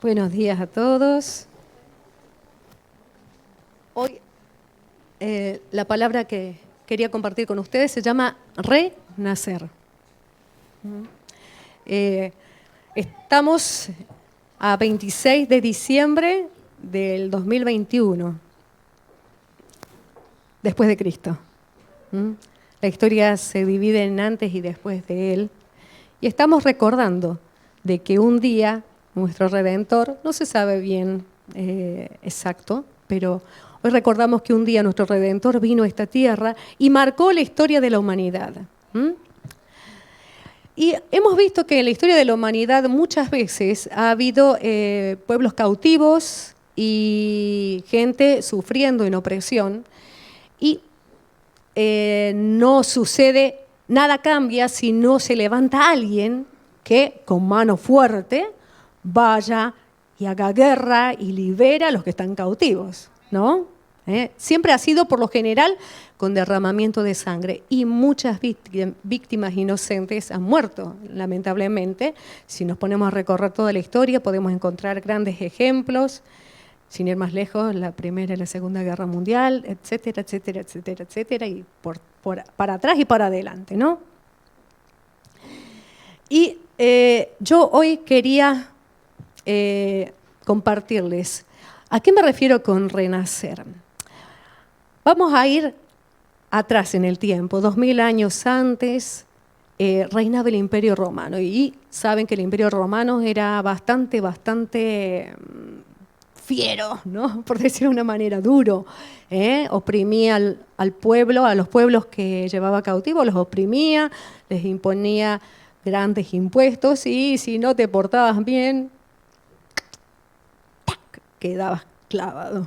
Buenos días a todos. Hoy la palabra que quería compartir con ustedes se llama renacer. Estamos a 26 de diciembre del 2021, después de Cristo. La historia se divide en antes y después de Él. Y estamos recordando de que un día nuestro Redentor, no se sabe bien exacto, pero hoy recordamos que un día nuestro Redentor vino a esta tierra y marcó la historia de la humanidad. Y hemos visto que en la historia de la humanidad muchas veces ha habido pueblos cautivos y gente sufriendo en opresión, y no sucede, nada cambia si no se levanta alguien que con mano fuerte vaya y haga guerra y libera a los que están cautivos, ¿no? Siempre ha sido, por lo general, con derramamiento de sangre, y muchas víctimas inocentes han muerto, lamentablemente. Si nos ponemos a recorrer toda la historia, podemos encontrar grandes ejemplos, sin ir más lejos, la Primera y la Segunda Guerra Mundial, etcétera, etcétera, etcétera, etcétera, y para atrás y para adelante, ¿no? Y yo hoy quería compartirles a qué me refiero con renacer. Vamos a ir atrás en el tiempo, 2000 años antes. Reinaba el Imperio Romano, y saben que el Imperio Romano era bastante fiero, ¿no? Por decirlo de una manera, duro. Oprimía al pueblo, a los pueblos que llevaba cautivos, los oprimía, les imponía grandes impuestos, y si no te portabas bien, quedabas clavado,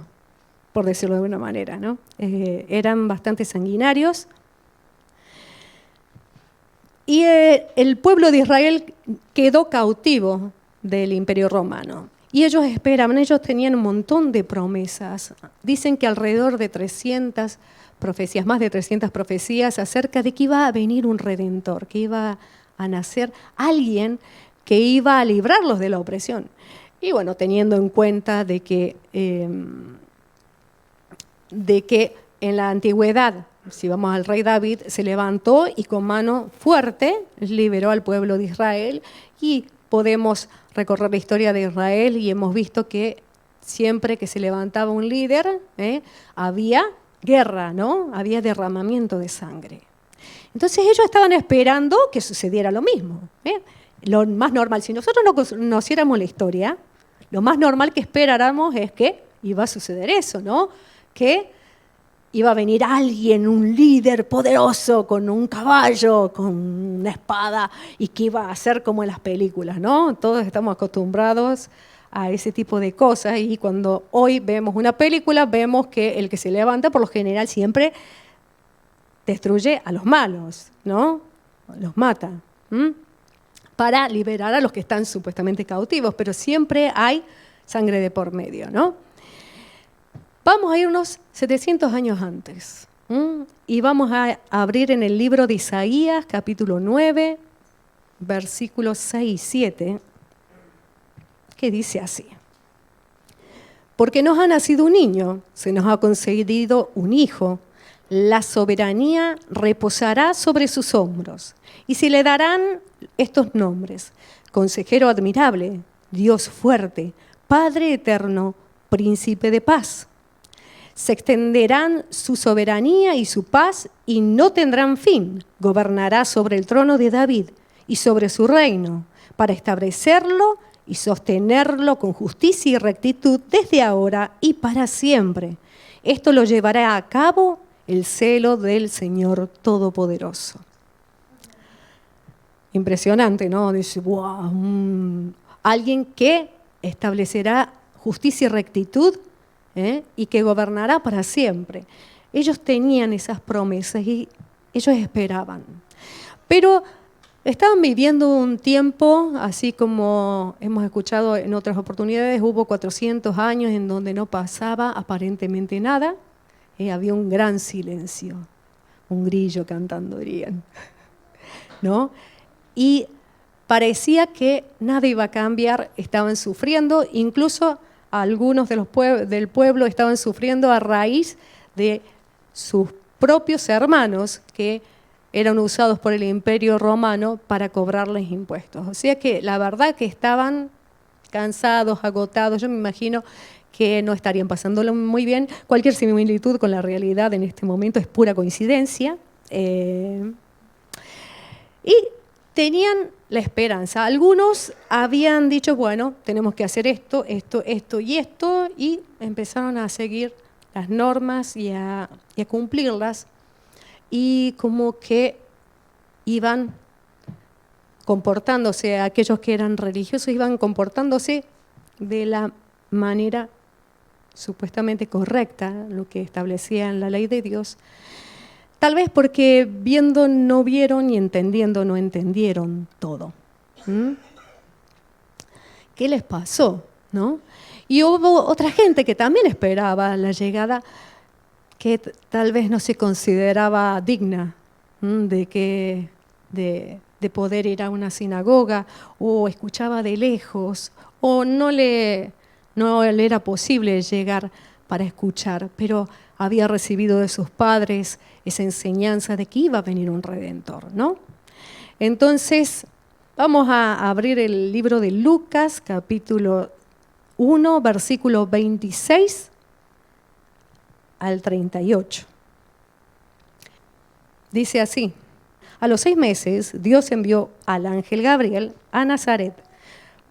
por decirlo de alguna manera, ¿no? Eran bastante sanguinarios. Y el pueblo de Israel quedó cautivo del Imperio Romano. Y ellos esperaban, ellos tenían un montón de promesas. Dicen que alrededor de 300 profecías, más de 300 profecías acerca de que iba a venir un redentor, que iba a nacer alguien que iba a librarlos de la opresión. Y bueno, teniendo en cuenta de que en la antigüedad, si vamos al rey David, se levantó y con mano fuerte liberó al pueblo de Israel, y podemos recorrer la historia de Israel y hemos visto que siempre que se levantaba un líder, había guerra, ¿no? Había derramamiento de sangre. Entonces ellos estaban esperando que sucediera lo mismo. Lo más normal, si nosotros no conociéramos la historia, lo más normal que esperáramos es que iba a suceder eso, ¿no? Que iba a venir alguien, un líder poderoso, con un caballo, con una espada, y que iba a ser como en las películas, ¿no? Todos estamos acostumbrados a ese tipo de cosas, y cuando hoy vemos una película, vemos que el que se levanta, por lo general, siempre destruye a los malos, ¿no? Los mata, para liberar a los que están supuestamente cautivos, pero siempre hay sangre de por medio, ¿no? Vamos a irnos 700 años antes, y vamos a abrir en el libro de Isaías, capítulo 9, versículos 6 y 7, que dice así: Porque nos ha nacido un niño, se nos ha concedido un hijo, la soberanía reposará sobre sus hombros, y se le darán estos nombres: Consejero admirable, Dios fuerte, Padre eterno, Príncipe de paz. Se extenderán su soberanía y su paz y no tendrán fin. Gobernará sobre el trono de David y sobre su reino, para establecerlo y sostenerlo con justicia y rectitud desde ahora y para siempre. Esto lo llevará a cabo el celo del Señor Todopoderoso. Impresionante, ¿no? Dice, wow, alguien que establecerá justicia y rectitud, y que gobernará para siempre. Ellos tenían esas promesas y ellos esperaban. Pero estaban viviendo un tiempo, así como hemos escuchado en otras oportunidades, hubo 400 años en donde no pasaba aparentemente nada. Había un gran silencio, un grillo cantando, dirían, ¿no? Y parecía que nada iba a cambiar, estaban sufriendo, incluso algunos del pueblo estaban sufriendo a raíz de sus propios hermanos que eran usados por el Imperio Romano para cobrarles impuestos. O sea que la verdad que estaban cansados, agotados. Yo me imagino que no estarían pasándolo muy bien. Cualquier similitud con la realidad en este momento es pura coincidencia. Y tenían la esperanza. Algunos habían dicho, bueno, tenemos que hacer esto, esto y esto, y empezaron a seguir las normas y a cumplirlas. Y como que iban comportándose, aquellos que eran religiosos iban comportándose de la manera supuestamente correcta, lo que establecía en la ley de Dios, tal vez porque viendo no vieron y entendiendo no entendieron todo. ¿Qué les pasó? ¿No? Y hubo otra gente que también esperaba la llegada, que tal vez no se consideraba digna de poder ir a una sinagoga, o escuchaba de lejos, o no le era posible llegar para escuchar, pero había recibido de sus padres esa enseñanza de que iba a venir un Redentor, ¿no? Entonces, vamos a abrir el libro de Lucas, capítulo 1, versículo 26 al 38. Dice así: a los 6 meses, Dios envió al ángel Gabriel a Nazaret,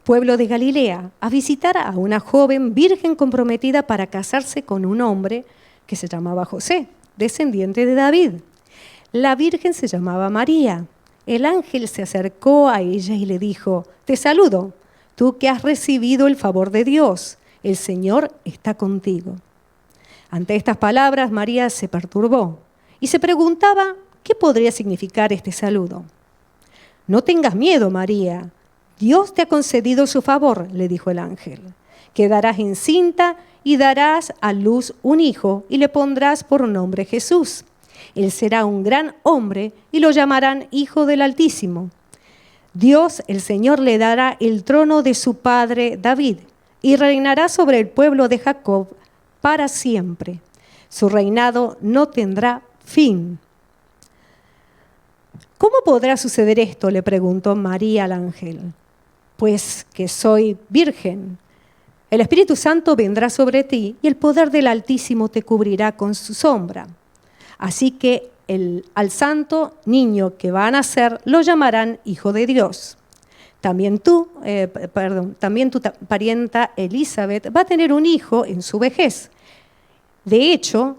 pueblo de Galilea, a visitar a una joven virgen comprometida para casarse con un hombre que se llamaba José, descendiente de David. La virgen se llamaba María. El ángel se acercó a ella y le dijo: te saludo, tú que has recibido el favor de Dios, el Señor está contigo. Ante estas palabras, María se perturbó y se preguntaba qué podría significar este saludo. No tengas miedo, María. Dios te ha concedido su favor, le dijo el ángel. Quedarás encinta y darás a luz un hijo y le pondrás por nombre Jesús. Él será un gran hombre y lo llamarán Hijo del Altísimo. Dios, el Señor, le dará el trono de su padre David y reinará sobre el pueblo de Jacob para siempre. Su reinado no tendrá fin. ¿Cómo podrá suceder esto?, le preguntó María al ángel. Pues que soy virgen. El Espíritu Santo vendrá sobre ti y el poder del Altísimo te cubrirá con su sombra. Así que al santo niño que va a nacer lo llamarán Hijo de Dios. También tu parienta Elizabeth va a tener un hijo en su vejez. De hecho,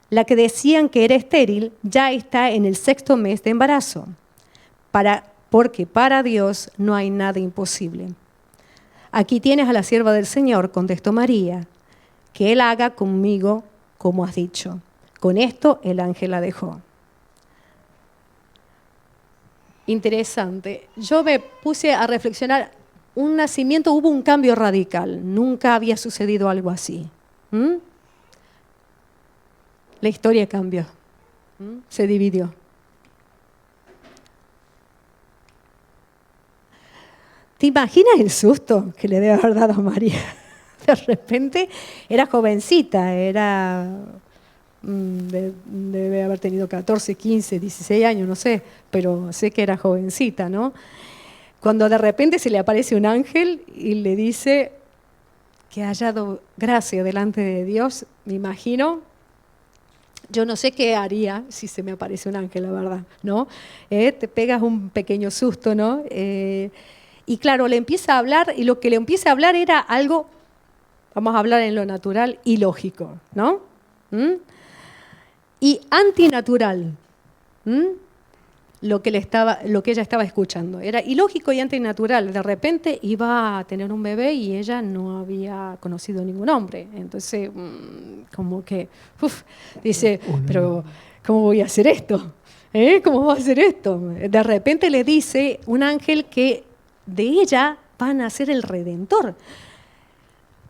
la que decían que era estéril ya está en el 6º mes de embarazo, porque para Dios no hay nada imposible. Aquí tienes a la sierva del Señor, contestó María, que Él haga conmigo como has dicho. Con esto el ángel la dejó. Interesante. Yo me puse a reflexionar. Un nacimiento, hubo un cambio radical. Nunca había sucedido algo así. La historia cambió. Se dividió. ¿Te imaginas el susto que le debe haber dado a María? De repente era jovencita, debe haber tenido 14, 15, 16 años, no sé, pero sé que era jovencita, ¿no? Cuando de repente se le aparece un ángel y le dice que ha hallado gracia delante de Dios, me imagino, yo no sé qué haría si se me aparece un ángel, la verdad, ¿no? Te pegas un pequeño susto, ¿no? Y claro, le empieza a hablar, y lo que le empieza a hablar era algo, vamos a hablar en lo natural, ilógico, ¿no? Y antinatural, lo que ella estaba escuchando. Era ilógico y antinatural. De repente iba a tener un bebé y ella no había conocido ningún hombre. Entonces, como que, dice, pero ¿cómo voy a hacer esto? ¿Cómo voy a hacer esto? De repente le dice un ángel que de ella va a nacer el Redentor.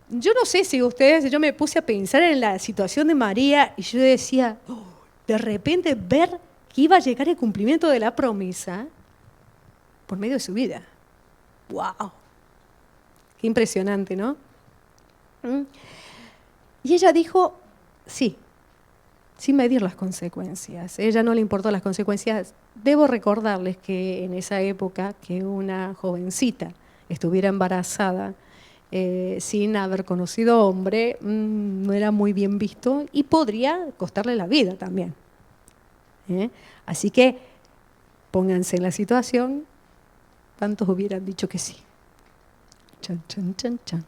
Yo no sé si ustedes, yo me puse a pensar en la situación de María y yo decía, de repente ver que iba a llegar el cumplimiento de la promesa por medio de su vida. ¡Wow! Qué impresionante, ¿no? Y ella dijo, sí, sin medir las consecuencias. A ella no le importó las consecuencias. Debo recordarles que en esa época que una jovencita estuviera embarazada sin haber conocido hombre, no era muy bien visto y podría costarle la vida también. Así que pónganse en la situación, ¿cuántos hubieran dicho que sí? Chan, chan, chan, chan.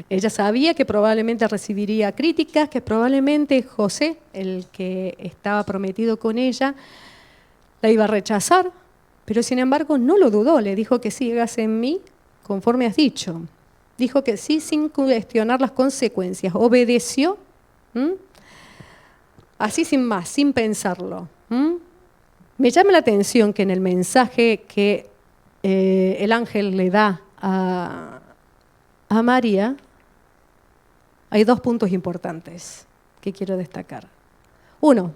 Ella sabía que probablemente recibiría críticas, que probablemente José, el que estaba prometido con ella, la iba a rechazar, pero sin embargo no lo dudó, le dijo que sí, hágase en mí conforme has dicho. Dijo que sí sin cuestionar las consecuencias, obedeció, así sin más, sin pensarlo. Me llama la atención que en el mensaje que el ángel le da a María, hay 2 puntos importantes que quiero destacar. Uno,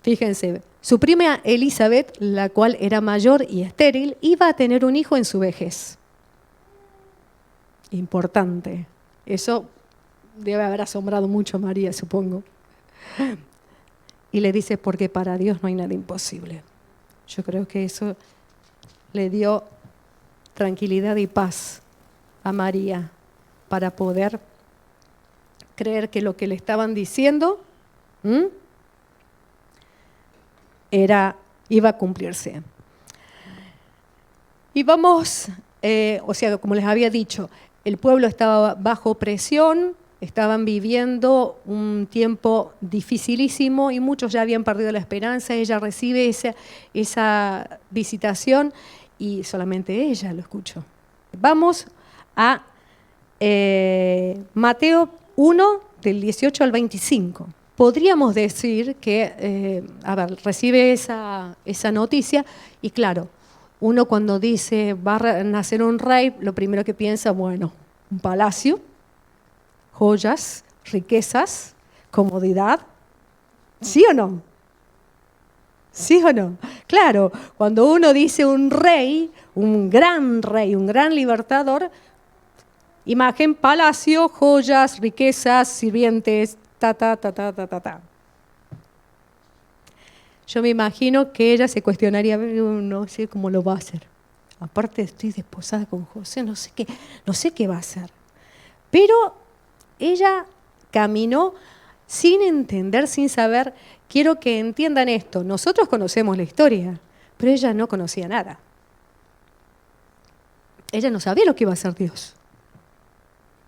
fíjense, su prima Elizabeth, la cual era mayor y estéril, iba a tener un hijo en su vejez. Importante. Eso debe haber asombrado mucho a María, supongo. Y le dice, porque para Dios no hay nada imposible. Yo creo que eso le dio tranquilidad y paz a María para poder creer que lo que le estaban diciendo iba a cumplirse. Y vamos, como les había dicho, el pueblo estaba bajo presión, estaban viviendo un tiempo dificilísimo y muchos ya habían perdido la esperanza. Ella recibe esa visitación y solamente ella lo escuchó. Vamos a Mateo 1, del 18 al 25. Podríamos decir que, recibe esa noticia y claro, uno cuando dice va a nacer un rey, lo primero que piensa, bueno, un palacio, joyas, riquezas, comodidad. ¿Sí o no? ¿Sí o no? Claro, cuando uno dice un rey, un gran libertador, imagen, palacio, joyas, riquezas, sirvientes, ta. Yo me imagino que ella se cuestionaría, no sé cómo lo va a hacer. Aparte estoy desposada con José, no sé qué va a hacer. Pero ella caminó sin entender, sin saber. Quiero que entiendan esto. Nosotros conocemos la historia, pero ella no conocía nada. Ella no sabía lo que iba a hacer Dios.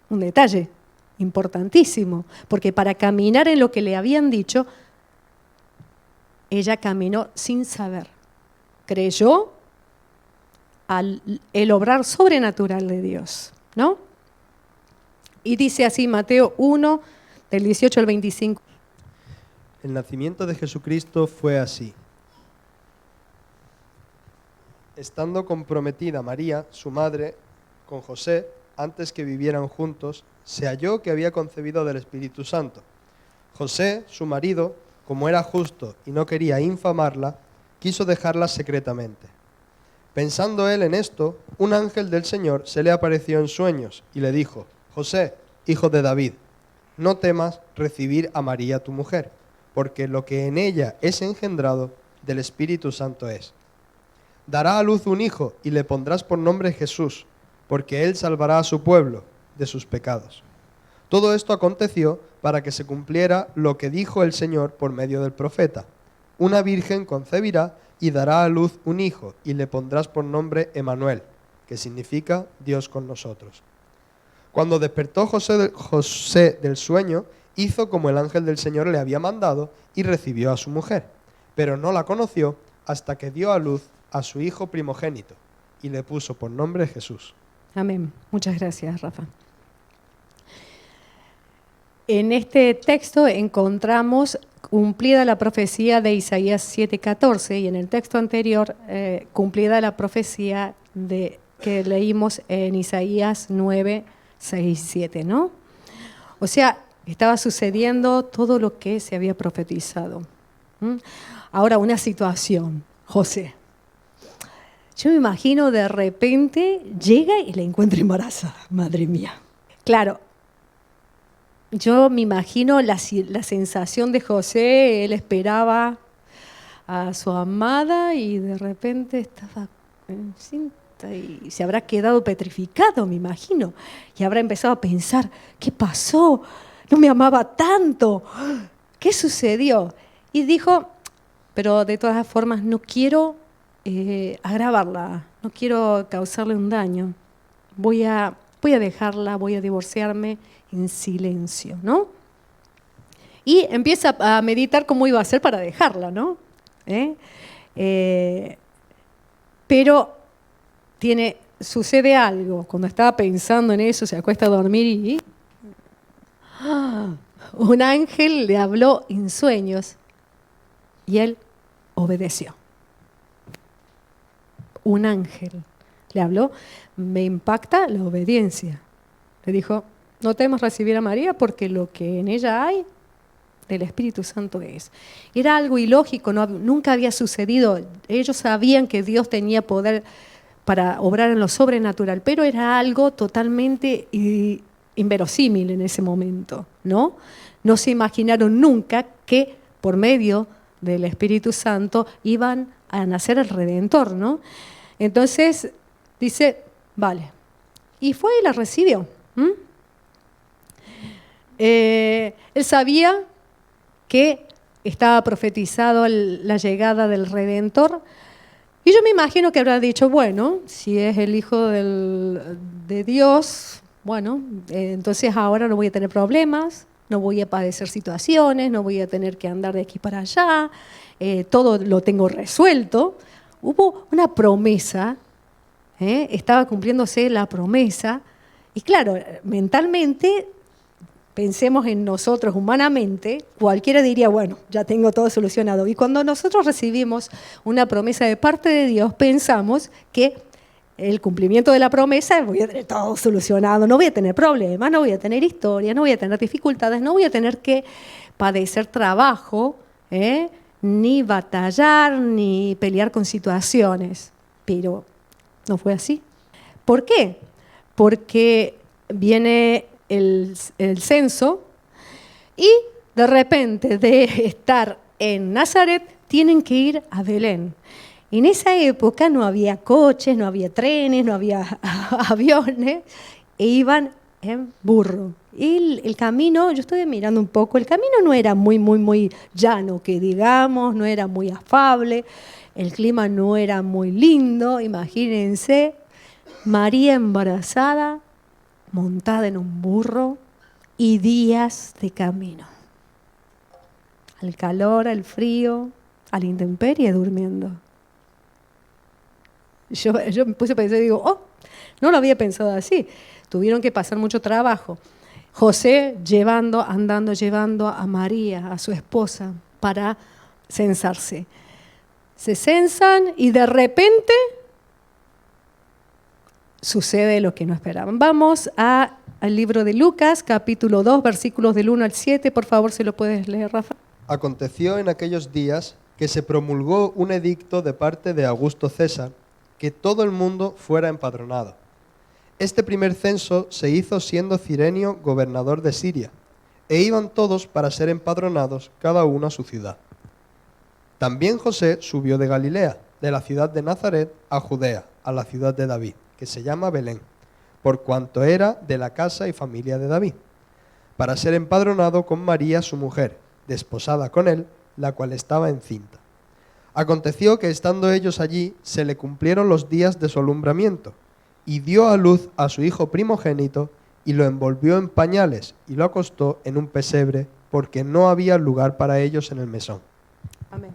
Un detalle importantísimo, porque para caminar en lo que le habían dicho, ella caminó sin saber. Creyó el obrar sobrenatural de Dios, ¿no? Y dice así Mateo 1, del 18 al 25. El nacimiento de Jesucristo fue así. Estando comprometida María, su madre, con José, antes que vivieran juntos, se halló que había concebido del Espíritu Santo. José, su marido, como era justo y no quería infamarla, quiso dejarla secretamente. Pensando él en esto, un ángel del Señor se le apareció en sueños y le dijo: José, hijo de David, no temas recibir a María tu mujer, porque lo que en ella es engendrado del Espíritu Santo es. Dará a luz un hijo y le pondrás por nombre Jesús, porque él salvará a su pueblo de sus pecados. Todo esto aconteció para que se cumpliera lo que dijo el Señor por medio del profeta. Una virgen concebirá y dará a luz un hijo y le pondrás por nombre Emmanuel, que significa Dios con nosotros. Cuando despertó José del sueño, hizo como el ángel del Señor le había mandado y recibió a su mujer, pero no la conoció hasta que dio a luz a su hijo primogénito y le puso por nombre Jesús. Amén. Muchas gracias, Rafa. En este texto encontramos cumplida la profecía de Isaías 7:14 y en el texto anterior cumplida la profecía que leímos en Isaías 9:6-7, ¿no? O sea, estaba sucediendo todo lo que se había profetizado. Ahora, una situación, José. Yo me imagino de repente llega y la encuentra embarazada, madre mía. Claro, yo me imagino la sensación de José, él esperaba a su amada y de repente estaba encinta y se habrá quedado petrificado, me imagino, y habrá empezado a pensar, ¿qué pasó? No me amaba tanto, ¿qué sucedió? Y dijo, pero de todas formas no quiero agravarla, no quiero causarle un daño, voy a dejarla, voy a divorciarme en silencio, ¿no? Y empieza a meditar cómo iba a hacer para dejarla, ¿no? Pero sucede algo. Cuando estaba pensando en eso, se acuesta a dormir y un ángel le habló en sueños y él obedeció. Un ángel le habló, me impacta la obediencia. Le dijo, no temas recibir a María porque lo que en ella hay del Espíritu Santo es. Era algo ilógico, nunca había sucedido. Ellos sabían que Dios tenía poder para obrar en lo sobrenatural, pero era algo totalmente inverosímil en ese momento, ¿no? No se imaginaron nunca que por medio del Espíritu Santo iban a nacer el Redentor, ¿no? Entonces dice, vale. Y fue y la recibió. Él sabía que estaba profetizado la llegada del Redentor. Y yo me imagino que habrá dicho, bueno, si es el Hijo de Dios, bueno, entonces ahora no voy a tener problemas, no voy a padecer situaciones, no voy a tener que andar de aquí para allá, todo lo tengo resuelto. Hubo una promesa, estaba cumpliéndose la promesa, y claro, mentalmente, pensemos en nosotros humanamente, cualquiera diría, bueno, ya tengo todo solucionado. Y cuando nosotros recibimos una promesa de parte de Dios, pensamos que el cumplimiento de la promesa, voy a tener todo solucionado, no voy a tener problemas, no voy a tener historia, no voy a tener dificultades, no voy a tener que padecer trabajo, ni batallar, ni pelear con situaciones. Pero no fue así. ¿Por qué? Porque viene el censo y de repente de estar en Nazaret tienen que ir a Belén. En esa época no había coches, no había trenes, no había aviones, e iban en burro. Y el camino, yo estoy mirando un poco, el camino no era muy llano, que digamos, no era muy afable, el clima no era muy lindo, imagínense, María embarazada, montada en un burro y días de camino. Al calor, al frío, a la intemperie durmiendo. Yo me puse a pensar y digo, no lo había pensado así. Tuvieron que pasar mucho trabajo. José llevando a María, a su esposa, para censarse. Se censan y de repente sucede lo que no esperaban. Vamos al libro de Lucas, capítulo 2, versículos del 1 al 7. Por favor, ¿se lo puedes leer, Rafa? Aconteció en aquellos días que se promulgó un edicto de parte de Augusto César, que todo el mundo fuera empadronado. Este primer censo se hizo siendo Cirenio gobernador de Siria, e iban todos para ser empadronados, cada uno a su ciudad. También José subió de Galilea, de la ciudad de Nazaret, a Judea, a la ciudad de David, que se llama Belén, por cuanto era de la casa y familia de David, para ser empadronado con María su mujer, desposada con él, la cual estaba encinta. Aconteció que estando ellos allí, se le cumplieron los días de su alumbramiento, y dio a luz a su hijo primogénito, y lo envolvió en pañales, y lo acostó en un pesebre, porque no había lugar para ellos en el mesón. Amén.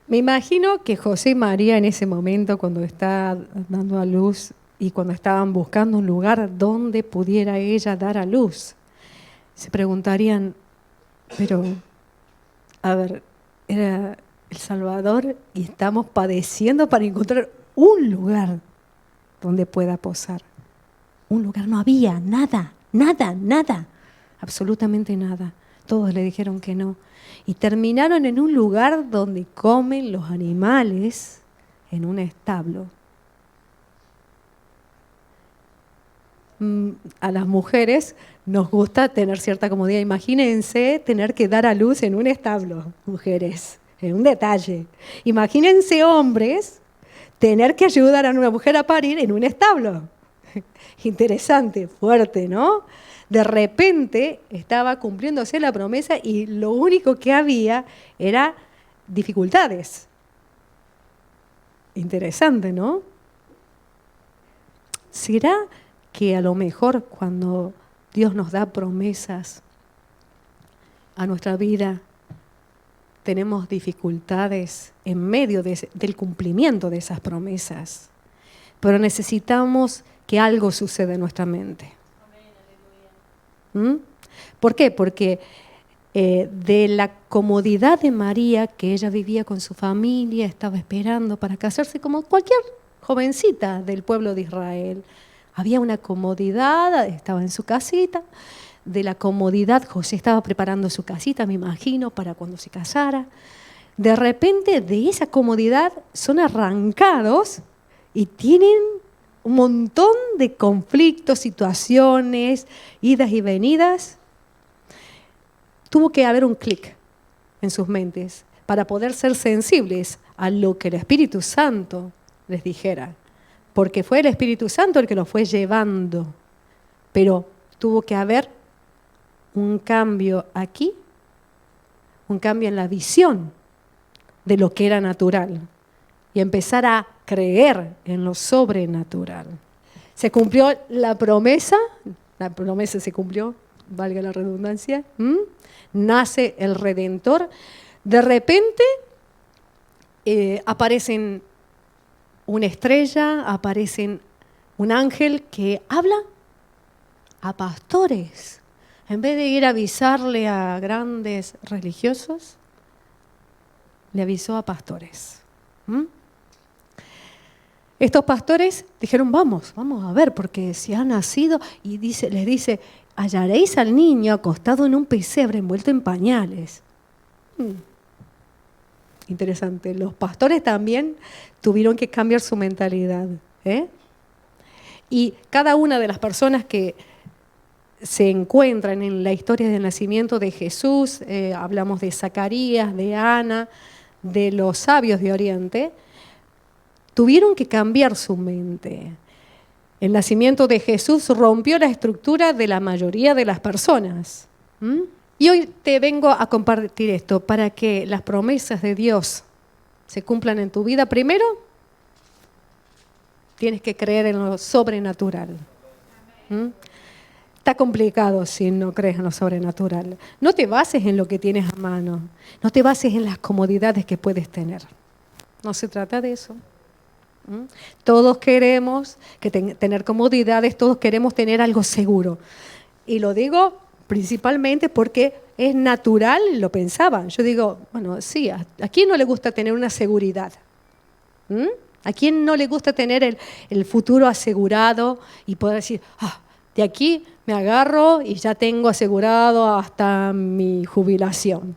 Me imagino que José y María en ese momento, cuando está dando a luz y cuando estaban buscando un lugar donde pudiera ella dar a luz, se preguntarían, pero, a ver, era El Salvador y estamos padeciendo para encontrar un lugar donde pueda posar. Un lugar, no había nada, absolutamente nada. Todos le dijeron que no. Y terminaron en un lugar donde comen los animales, en un establo. A las mujeres nos gusta tener cierta comodidad. Imagínense tener que dar a luz en un establo, mujeres, en un detalle. Imagínense hombres tener que ayudar a una mujer a parir en un establo. Interesante, fuerte, ¿no? De repente estaba cumpliéndose la promesa y lo único que había era dificultades. Interesante, ¿no? ¿Será que a lo mejor cuando Dios nos da promesas a nuestra vida, tenemos dificultades en medio del cumplimiento de esas promesas? Pero necesitamos que algo suceda en nuestra mente. ¿Mm? ¿Por qué? Porque de la comodidad de María, que ella vivía con su familia, estaba esperando para casarse como cualquier jovencita del pueblo de Israel. Había una comodidad, estaba en su casita. De la comodidad, José estaba preparando su casita, me imagino, para cuando se casara. De repente, de esa comodidad, son arrancados y tienen un montón de conflictos, situaciones, idas y venidas. Tuvo que haber un clic en sus mentes para poder ser sensibles a lo que el Espíritu Santo les dijera. Porque fue el Espíritu Santo el que lo fue llevando. Pero tuvo que haber un cambio aquí, un cambio en la visión de lo que era natural y empezar a creer en lo sobrenatural. Se cumplió la promesa se cumplió, valga la redundancia. Nace el Redentor. De repente aparecen una estrella, aparecen un ángel que habla a pastores. En vez de ir a avisarle a grandes religiosos, le avisó a pastores. Estos pastores dijeron, vamos a ver, porque si ha nacido, y les dice, hallaréis al niño acostado en un pesebre envuelto en pañales. Interesante. Los pastores también tuvieron que cambiar su mentalidad. Y cada una de las personas que se encuentran en la historia del nacimiento de Jesús, hablamos de Zacarías, de Ana, de los sabios de Oriente, tuvieron que cambiar su mente. El nacimiento de Jesús rompió la estructura de la mayoría de las personas. Y hoy te vengo a compartir esto para que las promesas de Dios se cumplan en tu vida. Primero, tienes que creer en lo sobrenatural. Está complicado si no crees en lo sobrenatural. No te bases en lo que tienes a mano. No te bases en las comodidades que puedes tener. No se trata de eso. Todos queremos tener comodidades, todos queremos tener algo seguro. Y lo digo principalmente porque es natural, lo pensaban. Yo digo, bueno, sí, ¿a quién no le gusta tener una seguridad? ¿A quién no le gusta tener el futuro asegurado y poder decir, de aquí me agarro y ya tengo asegurado hasta mi jubilación?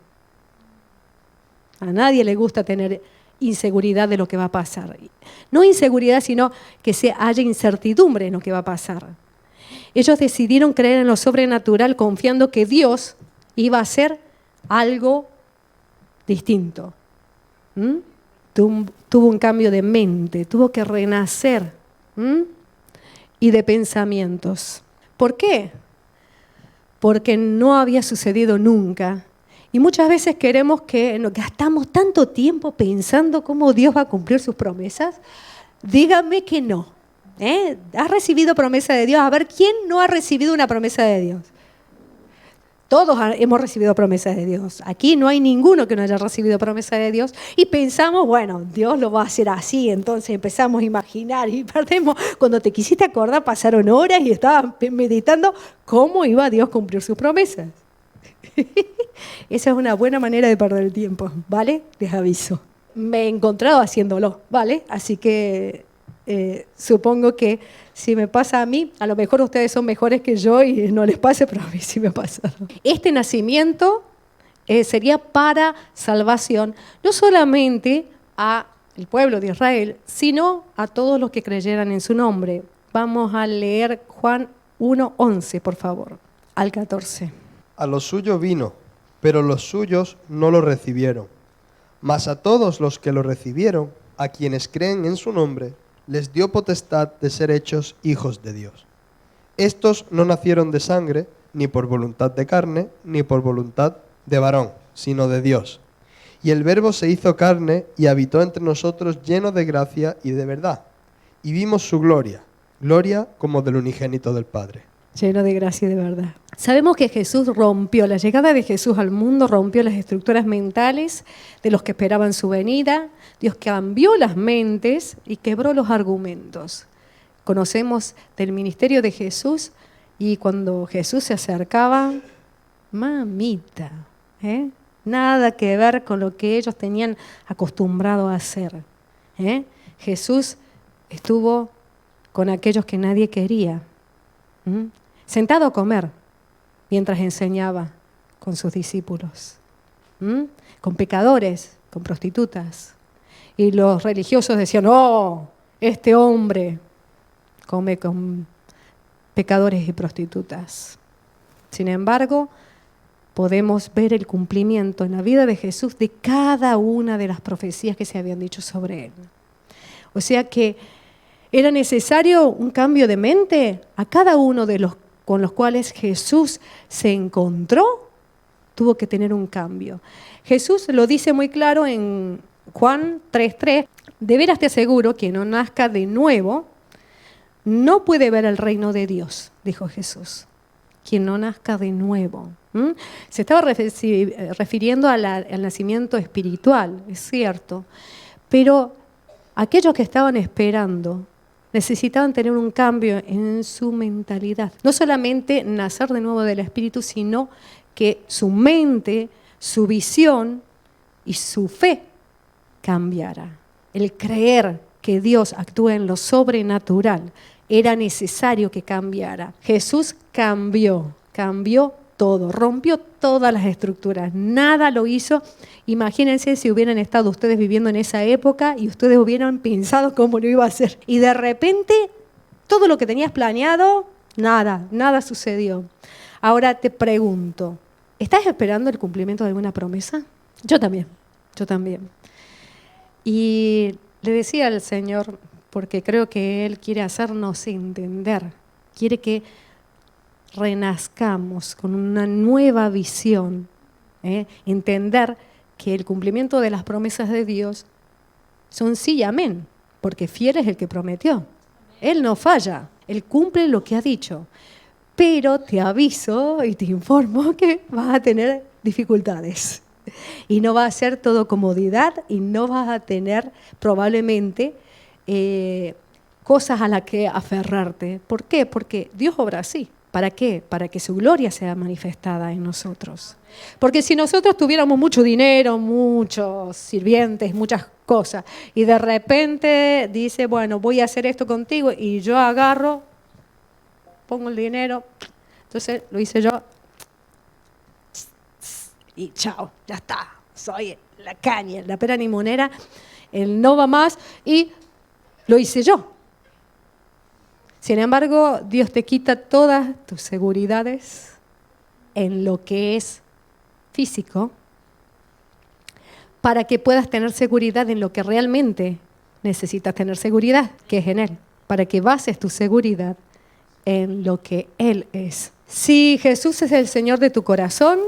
A nadie le gusta tener inseguridad de lo que va a pasar. No inseguridad, sino que haya incertidumbre en lo que va a pasar. Ellos decidieron creer en lo sobrenatural confiando que Dios iba a hacer algo distinto. Tuvo un cambio de mente, tuvo que renacer y de pensamientos. ¿Por qué? Porque no había sucedido nunca. Y muchas veces queremos gastamos tanto tiempo pensando cómo Dios va a cumplir sus promesas. Díganme que no. ¿Has recibido promesa de Dios? A ver, ¿quién no ha recibido una promesa de Dios? Todos hemos recibido promesas de Dios. Aquí no hay ninguno que no haya recibido promesa de Dios. Y pensamos, bueno, Dios lo va a hacer así. Entonces empezamos a imaginar y perdemos. Cuando te quisiste acordar, pasaron horas y estabas meditando cómo iba Dios a cumplir sus promesas. Esa es una buena manera de perder el tiempo, ¿vale? Les aviso. Me he encontrado haciéndolo, ¿vale? Así que supongo que si me pasa a mí, a lo mejor ustedes son mejores que yo y no les pase, pero a mí sí me pasa. Este nacimiento sería para salvación, no solamente a el pueblo de Israel, sino a todos los que creyeran en su nombre. Vamos a leer Juan 1:11, por favor, al 14. A lo suyo vino, pero los suyos no lo recibieron. Mas a todos los que lo recibieron, a quienes creen en su nombre, les dio potestad de ser hechos hijos de Dios. Estos no nacieron de sangre, ni por voluntad de carne, ni por voluntad de varón, sino de Dios. Y el Verbo se hizo carne y habitó entre nosotros lleno de gracia y de verdad. Y vimos su gloria, gloria como del unigénito del Padre. Lleno de gracia y de verdad. Sabemos que Jesús rompió, la llegada de Jesús al mundo rompió las estructuras mentales de los que esperaban su venida. Dios cambió las mentes y quebró los argumentos. Conocemos del ministerio de Jesús y cuando Jesús se acercaba, mamita, nada que ver con lo que ellos tenían acostumbrado a hacer. Jesús estuvo con aquellos que nadie quería. Sentado a comer mientras enseñaba con sus discípulos, con pecadores, con prostitutas. Y los religiosos decían, oh, este hombre come con pecadores y prostitutas. Sin embargo, podemos ver el cumplimiento en la vida de Jesús de cada una de las profecías que se habían dicho sobre él. O sea que era necesario un cambio de mente a cada uno de los con los cuales Jesús se encontró, tuvo que tener un cambio. Jesús lo dice muy claro en Juan 3:3, de veras te aseguro que no nazca de nuevo, no puede ver el reino de Dios, dijo Jesús. Quien no nazca de nuevo. Se estaba refiriendo al nacimiento espiritual, es cierto, pero aquellos que estaban esperando necesitaban tener un cambio en su mentalidad. No solamente nacer de nuevo del Espíritu, sino que su mente, su visión y su fe cambiara. El creer que Dios actúa en lo sobrenatural era necesario que cambiara. Jesús cambió todo, rompió todas las estructuras, nada lo hizo. Imagínense si hubieran estado ustedes viviendo en esa época y ustedes hubieran pensado cómo lo iba a hacer. Y de repente, todo lo que tenías planeado, nada sucedió. Ahora te pregunto, ¿estás esperando el cumplimiento de alguna promesa? Yo también. Y le decía al Señor, porque creo que Él quiere hacernos entender, quiere que renazcamos con una nueva visión, entender que el cumplimiento de las promesas de Dios son sí y amén, porque fiel es el que prometió. Él no falla, Él cumple lo que ha dicho, pero te aviso y te informo que vas a tener dificultades y no va a ser todo comodidad y no vas a tener probablemente cosas a las que aferrarte. ¿Por qué? Porque Dios obra así. ¿Para qué? Para que su gloria sea manifestada en nosotros. Porque si nosotros tuviéramos mucho dinero, muchos sirvientes, muchas cosas, y de repente dice, bueno, voy a hacer esto contigo, y yo agarro, pongo el dinero, entonces lo hice yo, y chao, ya está, soy la caña, la pera limonera, él no va más, y lo hice yo. Sin embargo, Dios te quita todas tus seguridades en lo que es físico para que puedas tener seguridad en lo que realmente necesitas tener seguridad, que es en Él, para que bases tu seguridad en lo que Él es. Si Jesús es el Señor de tu corazón,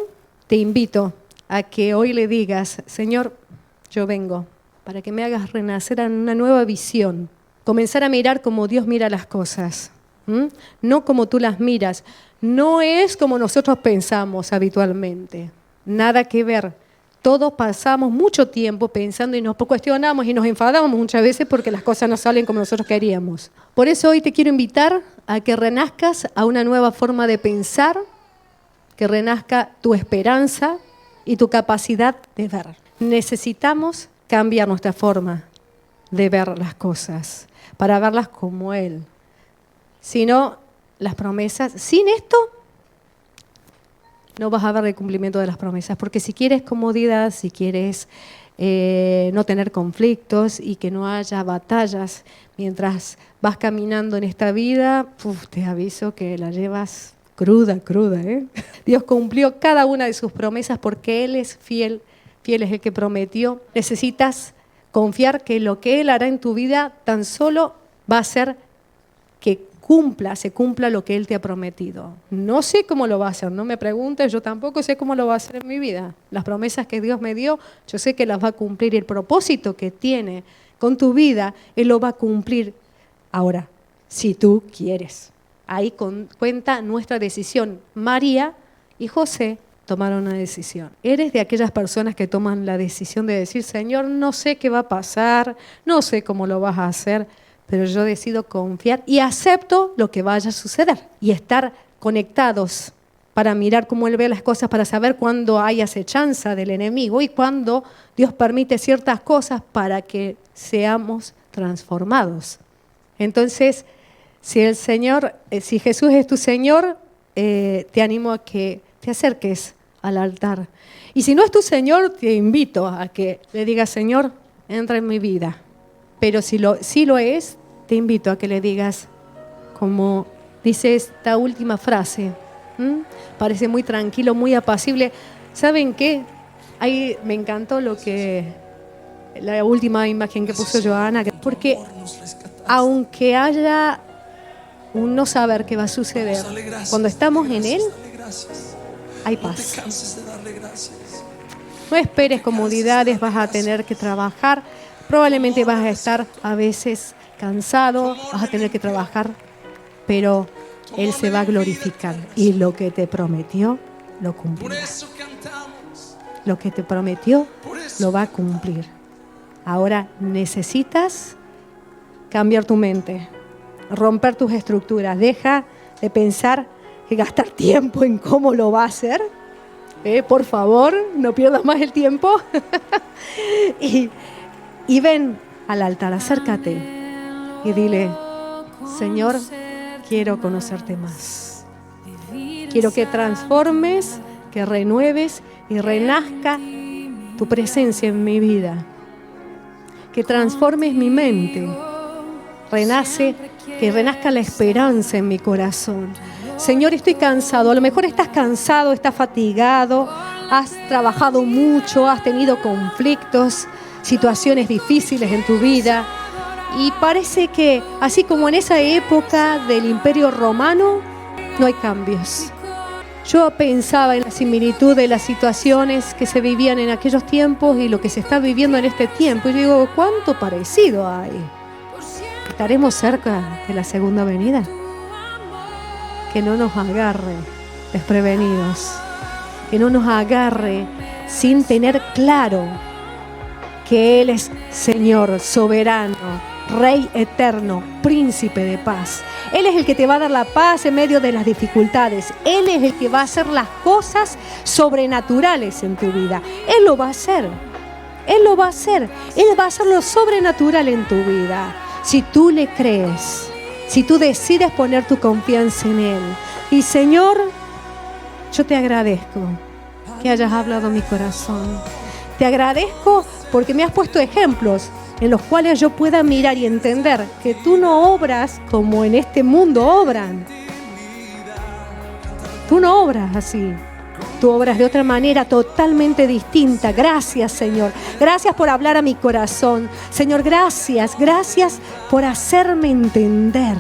te invito a que hoy le digas, Señor, yo vengo para que me hagas renacer en una nueva visión. Comenzar a mirar como Dios mira las cosas, no como tú las miras. No es como nosotros pensamos habitualmente, nada que ver. Todos pasamos mucho tiempo pensando y nos cuestionamos y nos enfadamos muchas veces porque las cosas no salen como nosotros queríamos. Por eso hoy te quiero invitar a que renazcas a una nueva forma de pensar, que renazca tu esperanza y tu capacidad de ver. Necesitamos cambiar nuestra forma de ver las cosas, para verlas como Él. Si no, las promesas, sin esto, no vas a ver el cumplimiento de las promesas. Porque si quieres comodidad, si quieres no tener conflictos y que no haya batallas mientras vas caminando en esta vida. Te aviso que la llevas cruda, ¿eh? Dios cumplió cada una de sus promesas porque Él es fiel, fiel es el que prometió. Necesitas confiar que lo que Él hará en tu vida tan solo va a ser que se cumpla lo que Él te ha prometido. No sé cómo lo va a hacer, no me preguntes, yo tampoco sé cómo lo va a hacer en mi vida. Las promesas que Dios me dio, yo sé que las va a cumplir y el propósito que tiene con tu vida, Él lo va a cumplir. Ahora, si tú quieres. Ahí cuenta nuestra decisión. María y José tomaron una decisión. Eres de aquellas personas que toman la decisión de decir, Señor, no sé qué va a pasar, no sé cómo lo vas a hacer, pero yo decido confiar y acepto lo que vaya a suceder y estar conectados para mirar cómo Él ve las cosas, para saber cuándo hay acechanza del enemigo y cuándo Dios permite ciertas cosas para que seamos transformados. Entonces, si Jesús es tu Señor, te animo a que te acerques al altar. Y si no es tu Señor, te invito a que le digas, Señor, entra en mi vida. Pero si lo es, te invito a que le digas, como dice esta última frase, parece muy tranquilo, muy apacible. ¿Saben qué? Ahí me encantó la última imagen que puso Joana, porque aunque haya un no saber qué va a suceder, cuando estamos en Él, hay paz. No esperes comodidades, vas a tener que trabajar. Probablemente vas a estar a veces cansado, vas a tener que trabajar, pero Él se va a glorificar y lo que te prometió, lo cumplirá. Lo que te prometió, lo va a cumplir. Ahora necesitas cambiar tu mente, romper tus estructuras. Deja de pensar y gastar tiempo en cómo lo va a hacer. Por favor, no pierdas más el tiempo. Y ven al altar, acércate y dile, Señor, quiero conocerte más. Quiero que transformes, que renueves y renazca tu presencia en mi vida. Que transformes mi mente. Que renazca la esperanza en mi corazón. Señor, estoy cansado. A lo mejor estás cansado, estás fatigado, has trabajado mucho, has tenido conflictos, situaciones difíciles en tu vida. Y parece que, así como en esa época del Imperio Romano, no hay cambios. Yo pensaba en la similitud de las situaciones que se vivían en aquellos tiempos y lo que se está viviendo en este tiempo. Y yo digo, ¿cuánto parecido hay? ¿Estaremos cerca de la segunda venida? Que no nos agarre desprevenidos. Que no nos agarre sin tener claro que Él es Señor, soberano, Rey eterno, príncipe de paz. Él es el que te va a dar la paz en medio de las dificultades. Él es el que va a hacer las cosas sobrenaturales en tu vida. Él lo va a hacer. Él lo va a hacer. Él va a hacer lo sobrenatural en tu vida. Si tú le crees, si tú decides poner tu confianza en Él. Y Señor, yo te agradezco que hayas hablado a mi corazón. Te agradezco porque me has puesto ejemplos en los cuales yo pueda mirar y entender que tú no obras como en este mundo obran. Tú no obras así. Tú obras de otra manera totalmente distinta. Gracias, Señor. Gracias por hablar a mi corazón. Señor, gracias por hacerme entender.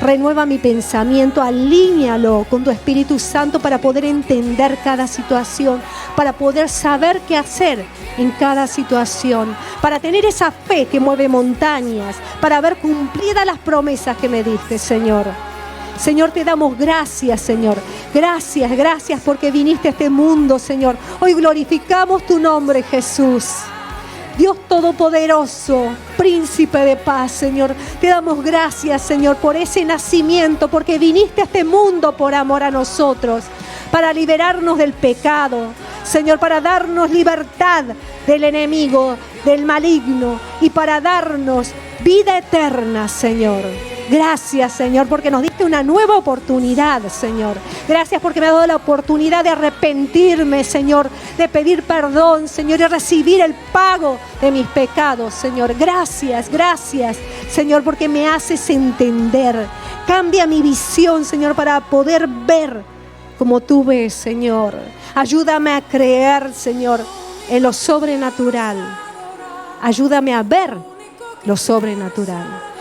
Renueva mi pensamiento, alíñalo con tu Espíritu Santo para poder entender cada situación, para poder saber qué hacer en cada situación, para tener esa fe que mueve montañas, para ver cumplidas las promesas que me diste, Señor. Señor, te damos gracias, Señor. Gracias porque viniste a este mundo, Señor. Hoy glorificamos tu nombre, Jesús. Dios Todopoderoso, Príncipe de paz, Señor. Te damos gracias, Señor, por ese nacimiento, porque viniste a este mundo por amor a nosotros, para liberarnos del pecado, Señor, para darnos libertad del enemigo, del maligno, y para darnos vida eterna, Señor. Gracias, Señor, porque nos diste una nueva oportunidad, Señor. Gracias porque me has dado la oportunidad de arrepentirme, Señor, de pedir perdón, Señor, y recibir el pago de mis pecados, Señor. Gracias, gracias, Señor, porque me haces entender. Cambia mi visión, Señor, para poder ver como tú ves, Señor. Ayúdame a creer, Señor, en lo sobrenatural. Ayúdame a ver lo sobrenatural.